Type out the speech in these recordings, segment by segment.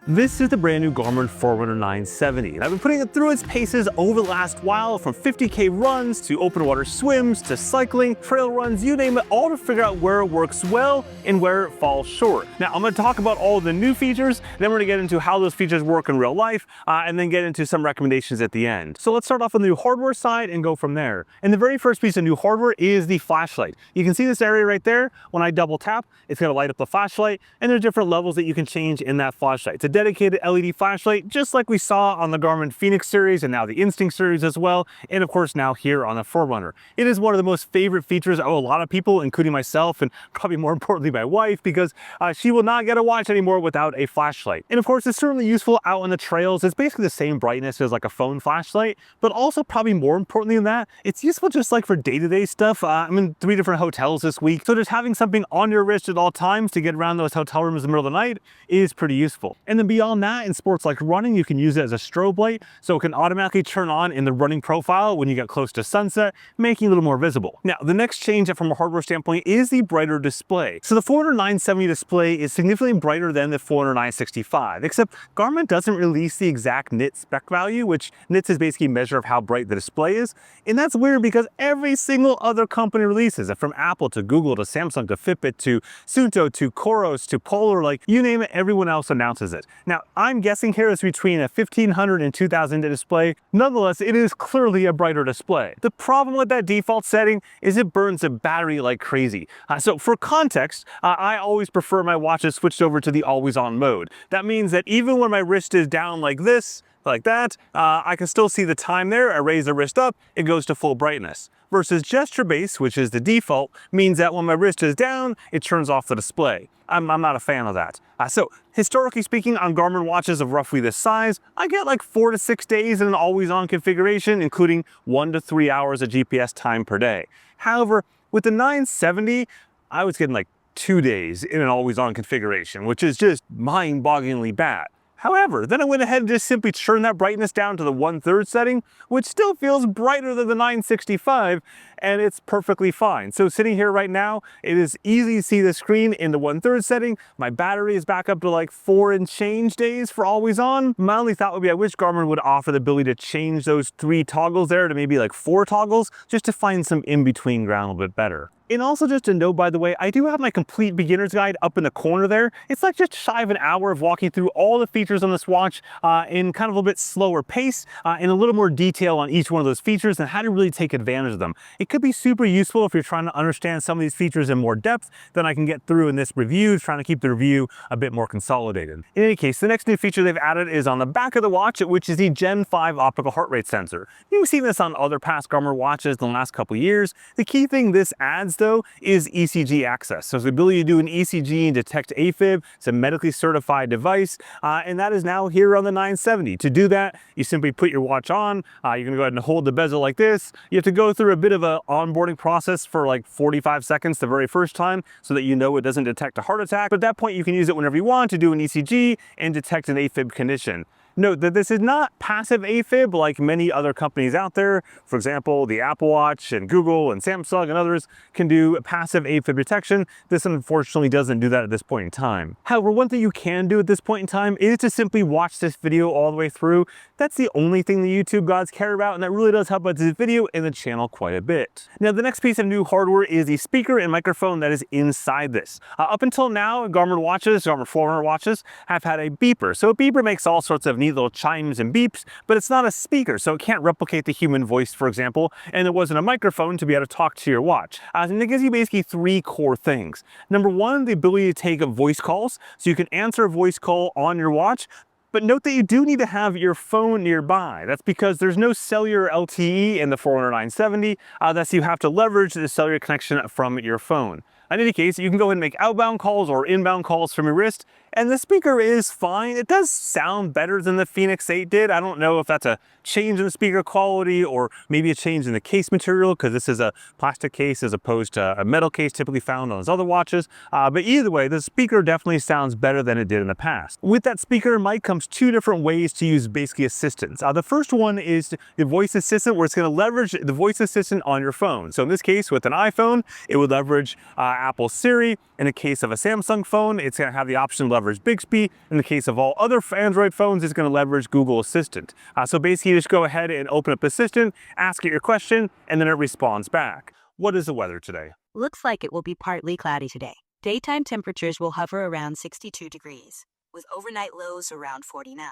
This is the brand new Garmin Forerunner 970, and I've been putting it through its paces over the last while, from 50K runs to open water swims to cycling, trail runs, you name it, all to figure out where it works well and where it falls short. Now, I'm going to talk about all the new features, then we're going to get into how those features work in real life, and then get into some recommendations at the end. So let's start off on the new hardware side and go from there. And the very first piece of new hardware is the flashlight. You can see this area right there. When I double tap, it's going to light up the flashlight, and there's different levels that you can change in that flashlight. It's a dedicated LED flashlight, just like we saw on the Garmin Fenix series and now the Instinct series as well, and of course now here on the Forerunner. It is one of the most favorite features of a lot of people, including myself, and probably more importantly my wife, because she will not get a watch anymore without a flashlight. And of course, it's certainly useful out on the trails. It's basically the same brightness as like a phone flashlight, but also probably more importantly than that, it's useful just like for day-to-day stuff. I'm in 3 different hotels this week, so just having something on your wrist at all times to get around those hotel rooms in the middle of the night is pretty useful. And then beyond that, in sports like running, you can use it as a strobe light, so it can automatically turn on in the running profile when you get close to sunset, making it a little more visible. Now, the next change from a hardware standpoint is the brighter display. So the Forerunner 970 display is significantly brighter than the Forerunner 965, except Garmin doesn't release the exact nit spec value, which nits is basically a measure of how bright the display is. And that's weird because every single other company releases it, from Apple to Google to Samsung to Fitbit to Suunto to Coros to Polar, like you name it, everyone else announces it. Now, I'm guessing here is between a 1500 and 2000 nit display. Nonetheless, it is clearly a brighter display. The problem with that default setting is it burns the battery like crazy. So for context, I always prefer my watches switched over to the always on mode. That means that even when my wrist is down like this, like that, I can still see the time there. I raise the wrist up, it goes to full brightness. Versus gesture based, which is the default, means that when my wrist is down, it turns off the display. I'm not a fan of that. So historically speaking, on Garmin watches of roughly this size, I get like 4 to 6 days in an always on configuration, including 1 to 3 hours of GPS time per day. However, with the 970, I was getting like 2 days in an always on configuration, which is just mind-bogglingly bad. However, then I went ahead and just simply turned that brightness down to the 1/3 setting, which still feels brighter than the 965, and it's perfectly fine. So sitting here right now, it is easy to see the screen in the 1/3 setting. My battery is back up to like 4 and change days for always on. My only thought would be I wish Garmin would offer the ability to change those 3 toggles there to maybe like 4 toggles, just to find some in-between ground a little bit better. And also just a note, by the way, I do have my complete beginner's guide up in the corner there. It's like just shy of an hour of walking through all the features on this watch in kind of a little bit slower pace and a little more detail on each one of those features and how to really take advantage of them. It could be super useful if you're trying to understand some of these features in more depth than I can get through in this review, trying to keep the review a bit more consolidated. In any case, the next new feature they've added is on the back of the watch, which is the Gen 5 optical heart rate sensor. You've seen this on other past Garmin watches in the last couple of years. The key thing this adds, though, is ECG access. So it's the ability to do an ECG and detect AFib. It's a medically certified device, and that is now here on the 970. To do that, you simply put your watch on. You're gonna go ahead and hold the bezel like this. You have to go through a bit of an onboarding process for like 45 seconds the very first time so that you know it doesn't detect a heart attack. But at that point, you can use it whenever you want to do an ECG and detect an AFib condition. Note that this is not passive AFib like many other companies out there. For example, the Apple Watch and Google and Samsung and others can do passive AFib detection. This unfortunately doesn't do that at this point in time. However, one thing you can do at this point in time is to simply watch this video all the way through. That's the only thing the YouTube gods care about, and that really does help out this video and the channel quite a bit. Now, the next piece of new hardware is the speaker and microphone that is inside this. Up until now, Garmin watches, Garmin Forerunner watches, have had a beeper. So a beeper makes all sorts of neat little chimes and beeps, but it's not a speaker, so it can't replicate the human voice, for example, and there wasn't a microphone to be able to talk to your watch. And it gives you basically 3 core things. Number 1, the ability to take voice calls, so you can answer a voice call on your watch. But note that you do need to have your phone nearby. That's because there's no cellular LTE in the Forerunner 970, thus you have to leverage the cellular connection from your phone. In any case, you can go ahead and make outbound calls or inbound calls from your wrist, and the speaker is fine. It does sound better than the Fenix 8 did. I don't know if that's a change in the speaker quality or maybe a change in the case material, because this is a plastic case as opposed to a metal case typically found on those other watches. But either way, the speaker definitely sounds better than it did in the past. With that speaker mic comes 2 different ways to use basically assistants. The first one is the voice assistant, where it's going to leverage the voice assistant on your phone. So in this case, with an iPhone, it would leverage Apple Siri. In the case of a Samsung phone, it's going to have the option to leverage leverage Bixby. In the case of all other Android phones, it's going to leverage Google Assistant. So basically, you just go ahead and open up Assistant, ask it your question, and then it responds back. What is the weather today? Looks like it will be partly cloudy today. Daytime temperatures will hover around 62 degrees, with overnight lows around 49.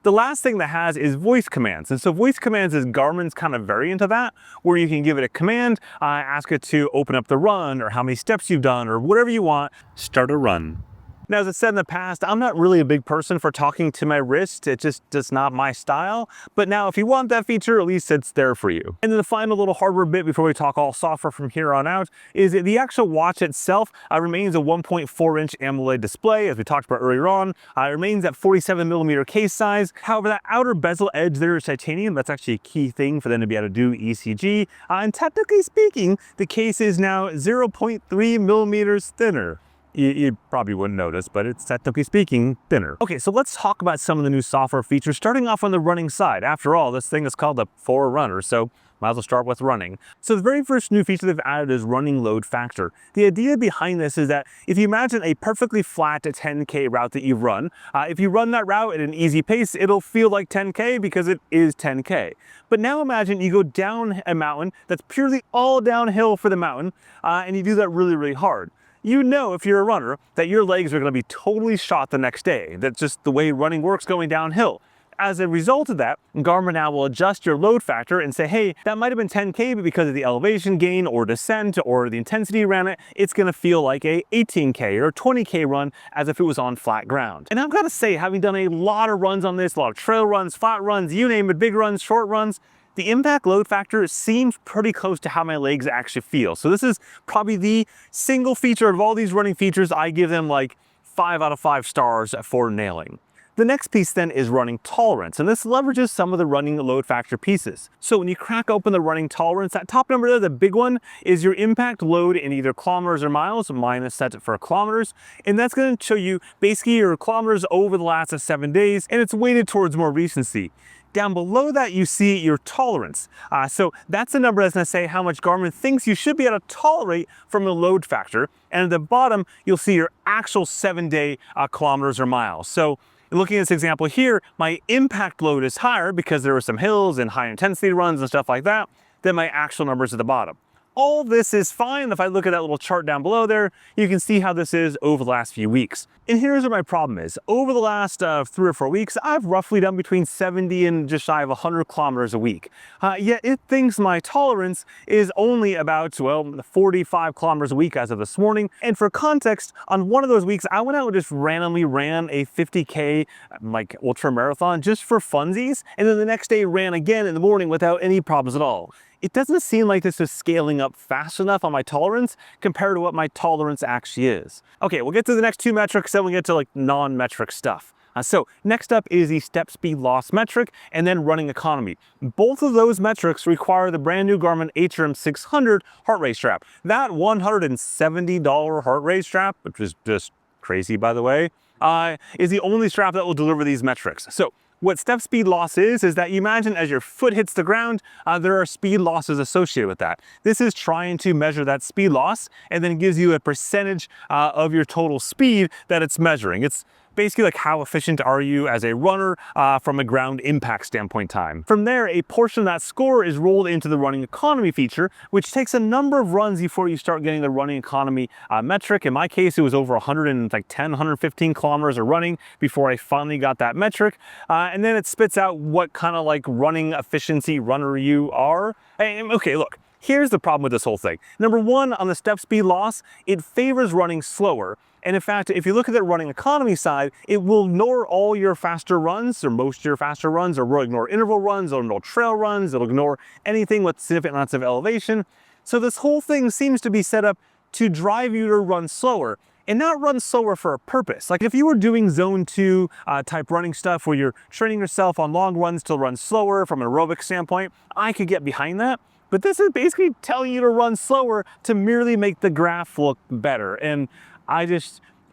The last thing that has is voice commands. And so voice commands is Garmin's kind of variant of that, where you can give it a command, ask it to open up the run, or how many steps you've done, or whatever you want. Start a run. Now, as I said in the past, I'm not really a big person for talking to my wrist. It just not my style. But now if you want that feature, at least it's there for you. And then the final little hardware bit before we talk all software from here on out is the actual watch itself remains a 1.4-inch AMOLED display, as we talked about earlier on. It remains at 47mm case size. However, that outer bezel edge there is titanium. That's actually a key thing for them to be able to do ECG. And technically speaking, the case is now 0.3mm thinner. You probably wouldn't notice, but it's technically speaking thinner. Okay, so let's talk about some of the new software features, starting off on the running side. After all, this thing is called the Forerunner, so might as well start with running. So the very first new feature they've added is running load factor. The idea behind this is that if you imagine a perfectly flat 10K route that you've run, if you run that route at an easy pace, it'll feel like 10K because it is 10K. But now imagine you go down a mountain that's purely all downhill for the mountain, and you do that really, really hard. You know, if you're a runner, that your legs are going to be totally shot the next day. That's just the way running works going downhill. As a result of that, Garmin now will adjust your load factor and say, hey, that might have been 10K, but because of the elevation gain or descent or the intensity around it, it's going to feel like a 18K or 20K run as if it was on flat ground. And I've got to say, having done a lot of runs on this, a lot of trail runs, flat runs, you name it, big runs, short runs, the impact load factor seems pretty close to how my legs actually feel. So this is probably the single feature of all these running features I give them like 5 out of 5 stars for nailing. The next piece then is running tolerance, and this leverages some of the running load factor pieces. So when you crack open the running tolerance, that top number there, the big one, is your impact load in either kilometers or miles. Mine is set for kilometers, and that's going to show you basically your kilometers over the last 7 days, and it's weighted towards more recency. Down below that, you see your tolerance. So that's the number that's going to say how much Garmin thinks you should be able to tolerate from the load factor. And at the bottom, you'll see your actual 7-day kilometers or miles. So looking at this example here, my impact load is higher because there are some hills and high intensity runs and stuff like that than my actual numbers at the bottom. All this is fine. If I look at that little chart down below there, you can see how this is over the last few weeks. And here's where my problem is. Over the last 3 or 4 weeks, I've roughly done between 70 and just shy of 100 kilometers a week. Yet it thinks my tolerance is only about, well, 45 kilometers a week as of this morning. And for context, on one of those weeks, I went out and just randomly ran a 50K like ultra marathon just for funsies. And then the next day ran again in the morning without any problems at all. It doesn't seem like this is scaling up fast enough on my tolerance compared to what my tolerance actually is. Okay, we'll get to the next 2 metrics, then we'll get to like non-metric stuff. So next up is the step speed loss metric and then running economy. Both of those metrics require the brand new Garmin HRM 600 heart rate strap. That $170 heart rate strap, which is just crazy by the way, is the only strap that will deliver these metrics. So what step speed loss is that you imagine as your foot hits the ground, there are speed losses associated with that. This is trying to measure that speed loss and then gives you a percentage of your total speed that it's measuring. It's basically like how efficient are you as a runner from a ground impact standpoint time. From there, a portion of that score is rolled into the running economy feature, which takes a number of runs before you start getting the running economy metric. In my case, it was over 110, 115 kilometers of running before I finally got that metric. And then it spits out what kind of like running efficiency runner you are. And, okay, look. Here's the problem with this whole thing. Number one, on the step speed loss, it favors running slower. And in fact, if you look at the running economy side, it will ignore all your faster runs, or most of your faster runs, or will ignore interval runs, or ignore trail runs, it'll ignore anything with significant amounts of elevation. So this whole thing seems to be set up to drive you to run slower, and not run slower for a purpose. Like if you were doing zone 2 type running stuff where you're training yourself on long runs to run slower from an aerobic standpoint, I could get behind that. But this is basically telling you to run slower to merely make the graph look better. And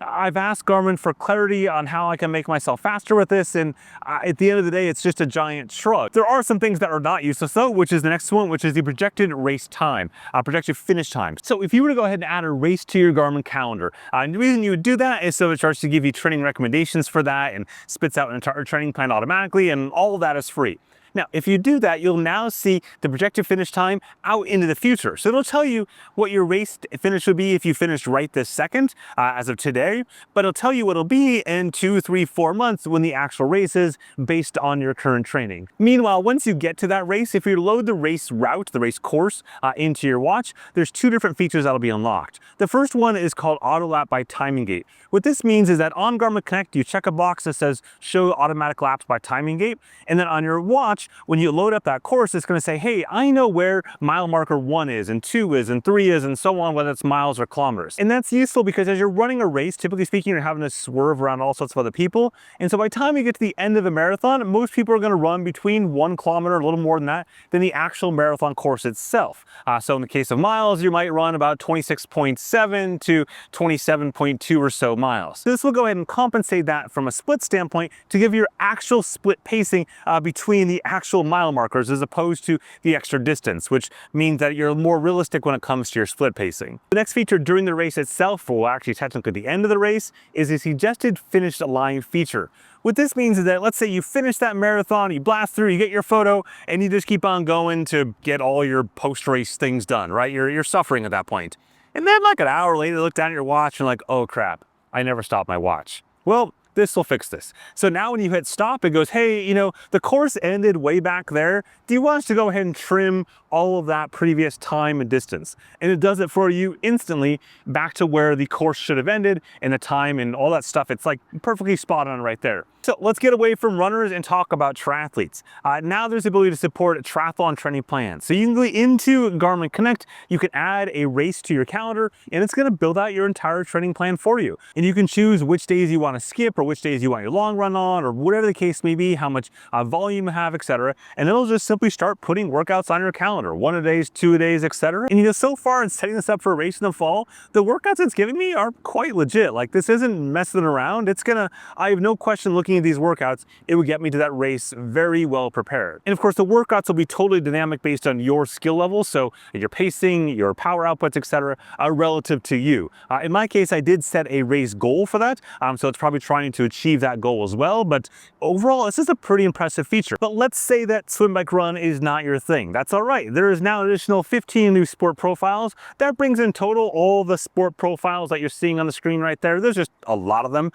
I've asked Garmin for clarity on how I can make myself faster with this, and at the end of the day, it's just a giant shrug. There are some things that are not useless though, which is the next one, which is the projected race time, projected finish time. So if you were to go ahead and add a race to your Garmin calendar, and the reason you would do that is so it starts to give you training recommendations for that and spits out an entire training plan automatically, and all of that is free. Now, if you do that, you'll now see the projected finish time out into the future. So it'll tell you what your race finish would be if you finished right this second, as of today, but it'll tell you what it'll be in 2, 3, 4 months when the actual race is based on your current training. Meanwhile, once you get to that race, if you load the race route, the race course, into your watch, there's 2 different features that'll be unlocked. The first one is called AutoLap by timing gate. What this means is that on Garmin Connect, you check a box that says show automatic laps by timing gate, and then on your watch, when you load up that course, it's going to say, hey, I know where mile marker 1 is, and 2 is, and 3 is, and so on, whether it's miles or kilometers. And that's useful because as you're running a race, typically speaking, you're having to swerve around all sorts of other people. And so by the time you get to the end of a marathon, most people are going to run between 1 kilometer, a little more than that, than the actual marathon course itself. So in the case of miles, you might run about 26.7 to 27.2 or so miles. So this will go ahead and compensate that from a split standpoint to give your actual split pacing between the actual mile markers as opposed to the extra distance, which means that you're more realistic when it comes to your split pacing. The next feature during the race itself, or actually technically the end of the race, is a suggested finished line feature. What this means is that let's say you finish that marathon, you blast through, you get your photo, and you just keep on going to get all your post-race things done, right? You're suffering at that point. And then like an hour later, you look down at your watch and like, oh crap, I never stopped my watch. Well, this will fix this. So now when you hit stop, it goes, hey, you know, the course ended way back there. Do you want us to go ahead and trim all of that previous time and distance? And it does it for you instantly back to where the course should have ended and the time and all that stuff. It's like perfectly spot on right there. So let's get away from runners and talk about triathletes. Now there's the ability to support a triathlon training plan. So you can go into Garmin Connect, you can add a race to your calendar, and it's gonna build out your entire training plan for you. And you can choose which days you wanna skip or which days you want your long run on, or whatever the case may be, how much volume you have, etc. And it'll just simply start putting workouts on your calendar, 1 a days, 2 a days, etc. And you know, so far in setting this up for a race in the fall, the workouts it's giving me are quite legit. Like this isn't messing around. It's gonna, I have no question looking at these workouts, it would get me to that race very well prepared. And of course, the workouts will be totally dynamic based on your skill level. So your pacing, your power outputs, etc. are relative to you. In my case, I did set a race goal for that. So it's probably trying to achieve that goal as well. But overall, this is a pretty impressive feature. But let's say that swim, bike, run is not your thing. That's all right. There is now an additional 15 new sport profiles. That brings in total all the sport profiles that you're seeing on the screen right there. There's just a lot of them.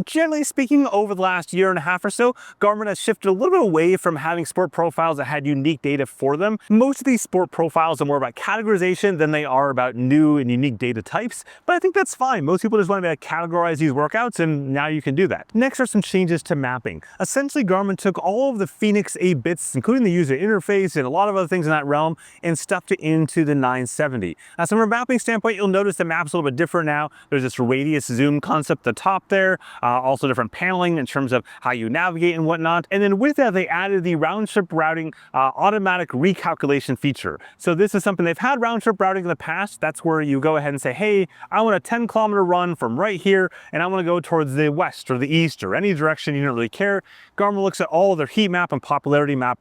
Generally speaking, over the last year and a half or so, Garmin has shifted a little bit away from having sport profiles that had unique data for them. Most of these sport profiles are more about categorization than they are about new and unique data types, but I think that's fine. Most people just want to be able to categorize these workouts, and now you can do that. Next are some changes to mapping. Essentially, Garmin took all of the Fenix 8 bits, including the user interface and a lot of other things in that realm, and stuffed it into the 970. Now, from a mapping standpoint, you'll notice the map's a little bit different now. There's this radius zoom concept at the top there, also different paneling in terms of how you navigate and whatnot. And then with that, they added the round trip routing automatic recalculation feature. So this is something they've had round trip routing in the past. That's where you go ahead and say, hey, I want a 10-kilometer run from right here, and I want to go towards the west or the east or any direction. You don't really care. Garmin looks at all of their heat map and popularity map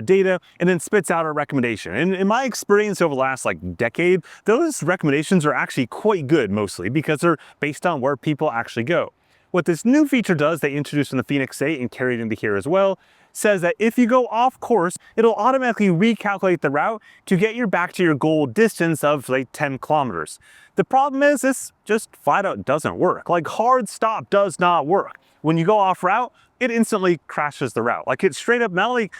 data and then spits out a recommendation. And in my experience over the last decade, those recommendations are actually quite good mostly because they're based on where people actually go. What this new feature does, they introduced in the Fenix 8 and carried into here as well, says that if you go off course, it'll automatically recalculate the route to get you back to your goal distance of 10 kilometers. The problem is this just flat out doesn't work. Hard stop does not work. When you go off route, it instantly crashes the route. It straight up not only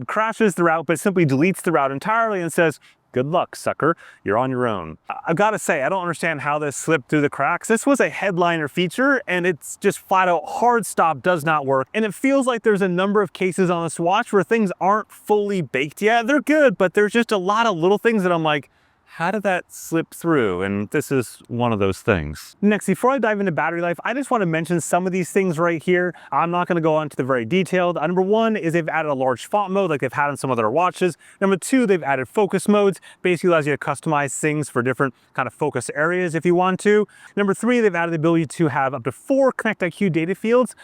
crashes the route, but simply deletes the route entirely and says, good luck, sucker. You're on your own. I've got to say, I don't understand how this slipped through the cracks. This was a headliner feature, and it's just flat out hard stop does not work. And it feels like there's a number of cases on this watch where things aren't fully baked yet. They're good, but there's just a lot of little things that I'm like, how did that slip through? And this is one of those things. Next, before I dive into battery life, I just want to mention some of these things right here. I'm not going to go on to the very detailed. Number one is they've added a large font mode like they've had on some other watches. Number two, they've added focus modes. Basically allows you to customize things for different kind of focus areas if you want to. Number three, they've added the ability to have up to 4 Connect IQ data fields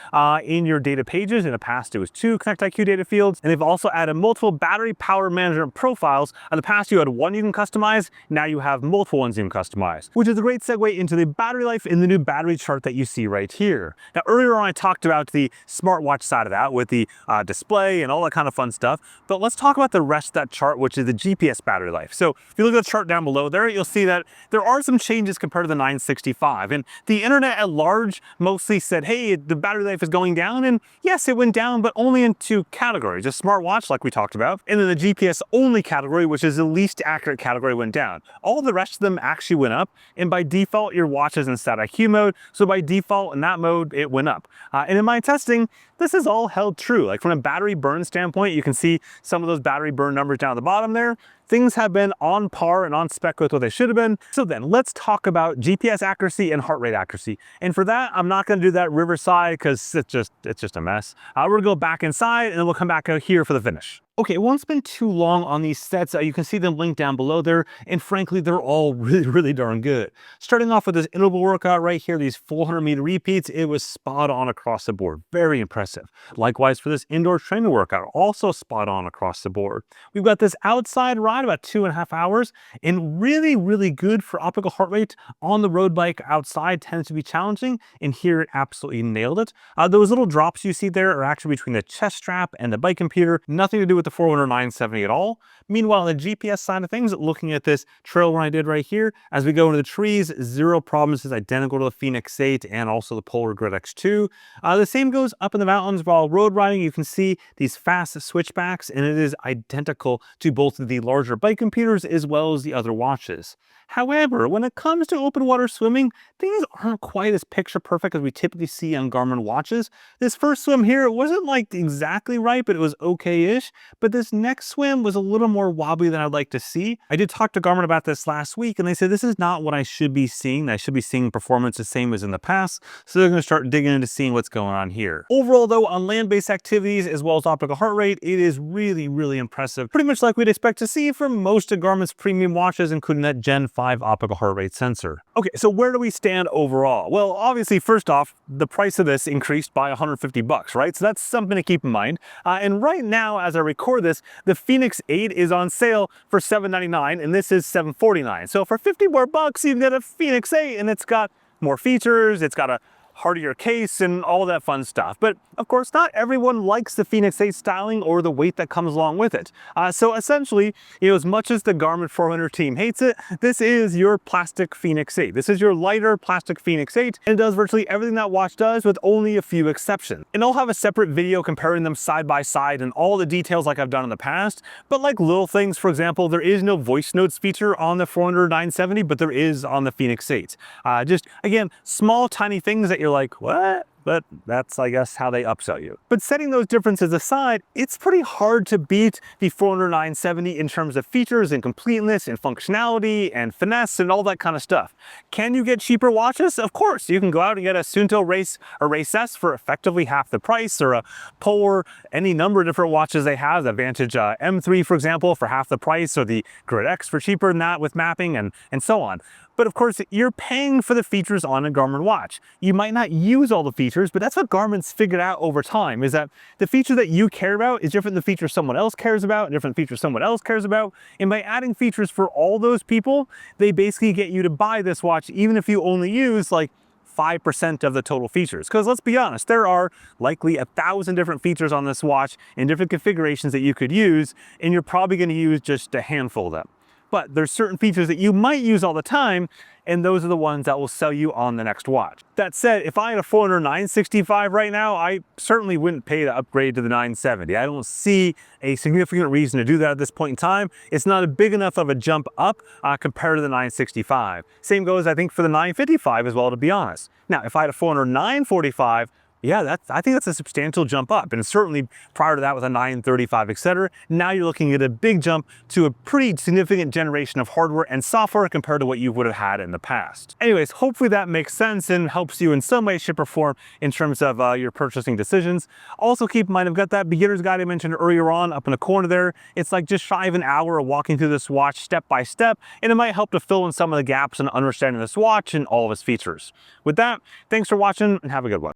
in your data pages. In the past, it was 2 Connect IQ data fields. And they've also added multiple battery power management profiles. In the past, you had one you can customize. Now you have multiple ones you can customize, which is a great segue into the battery life in the new battery chart that you see right here. Now, earlier on, I talked about the smartwatch side of that with the display and all that kind of fun stuff. But let's talk about the rest of that chart, which is the GPS battery life. So if you look at the chart down below there, you'll see that there are some changes compared to the 965. And the internet at large mostly said, hey, the battery life is going down. And yes, it went down, but only in 2 categories. A smartwatch, like we talked about, and then the GPS only category, which is the least accurate category, went down. All the rest of them actually went up, and by default your watch is in Stat IQ mode, so by default in that mode it went up. And in my testing, this is all held true. Like from a battery burn standpoint, you can see some of those battery burn numbers down at the bottom there. Things have been on par and on spec with what they should have been. So then let's talk about GPS accuracy and heart rate accuracy. And for that, I'm not gonna do that riverside because it's just a mess. We're gonna go back inside and then we'll come back out here for the finish. Okay, it won't spend too long on these sets. You can see them linked down below there, and frankly, they're all really darn good. Starting off with this interval workout right here, these 400-meter repeats, it was spot on across the board. Very impressive. Likewise for this indoor training workout, also spot on across the board. We've got this outside ride, about 2.5 hours, and really good for optical heart rate. On the road bike outside tends to be challenging, and here it absolutely nailed it. Those little drops you see there are actually between the chest strap and the bike computer, nothing to do with the Forerunner 970 at all. Meanwhile, on the GPS side of things, looking at this trail run I did right here, as we go into the trees, 0 problems. Is identical to the Fenix 8 and also the Polar Grid X2. The same goes up in the mountains while road riding. You can see these fast switchbacks, and it is identical to both the larger bike computers as well as the other watches. However, when it comes to open water swimming, things aren't quite as picture perfect as we typically see on Garmin watches. This first swim here, it wasn't like exactly right, but it was okay-ish. But this next swim was a little more wobbly than I'd like to see. I did talk to Garmin about this last week, and they said this is not what I should be seeing. I should be seeing performance the same as in the past. So they're gonna start digging into seeing what's going on here. Overall though, on land-based activities as well as optical heart rate, it is really impressive. Pretty much like we'd expect to see from most of Garmin's premium watches, including that Gen 5 optical heart rate sensor. Okay, so where do we stand overall? Well, obviously, first off, the price of this increased by $150, right? So that's something to keep in mind. And right now, as I record this, the Fenix 8 is on sale for $799, and this is $749. So for 50 more bucks, you can get a Fenix 8, and it's got more features, it's got a hardier case and all that fun stuff. But of course, not everyone likes the Fenix 8 styling or the weight that comes along with it. So essentially, as much as the Garmin Forerunner team hates it, this is your plastic Fenix 8. This is your lighter plastic Fenix 8, and it does virtually everything that watch does with only a few exceptions. And I'll have a separate video comparing them side by side and all the details like I've done in the past. But like little things, for example, there is no voice notes feature on the Forerunner 970, but there is on the Fenix 8. Just, again, small, tiny things that you're like, what? But that's, I guess, how they upsell you. But setting those differences aside, it's pretty hard to beat the Forerunner 970 in terms of features and completeness and functionality and finesse and all that kind of stuff. Can you get cheaper watches? Of course, you can go out and get a Suunto Race or Race S for effectively half the price, or a Polar, any number of different watches they have, the Vantage M3, for example, for half the price, or the Grid X for cheaper than that with mapping and so on. But of course, you're paying for the features on a Garmin watch. You might not use all the features, but that's what Garmin's figured out over time, is that the feature that you care about is different than the feature someone else cares about, and different features someone else cares about. And by adding features for all those people, they basically get you to buy this watch, even if you only use like 5% of the total features. Because let's be honest, there are likely 1,000 different features on this watch in different configurations that you could use, and you're probably going to use just a handful of them. But there's certain features that you might use all the time, and those are the ones that will sell you on the next watch. That said, if I had a Forerunner 965 right now, I certainly wouldn't pay to upgrade to the 970. I don't see a significant reason to do that at this point in time. It's not a big enough of a jump up compared to the 965. Same goes, I think, for the 955 as well, to be honest. Now, if I had a Forerunner 945, Yeah, I think that's a substantial jump up. And certainly prior to that with a 935, etc. Now you're looking at a big jump to a pretty significant generation of hardware and software compared to what you would have had in the past. Anyways, hopefully that makes sense and helps you in some way, shape, or form in terms of your purchasing decisions. Also keep in mind, I've got that beginner's guide I mentioned earlier on up in the corner there. It's like just shy of an hour of walking through this watch step by step, and it might help to fill in some of the gaps in understanding this watch and all of its features. With that, thanks for watching and have a good one.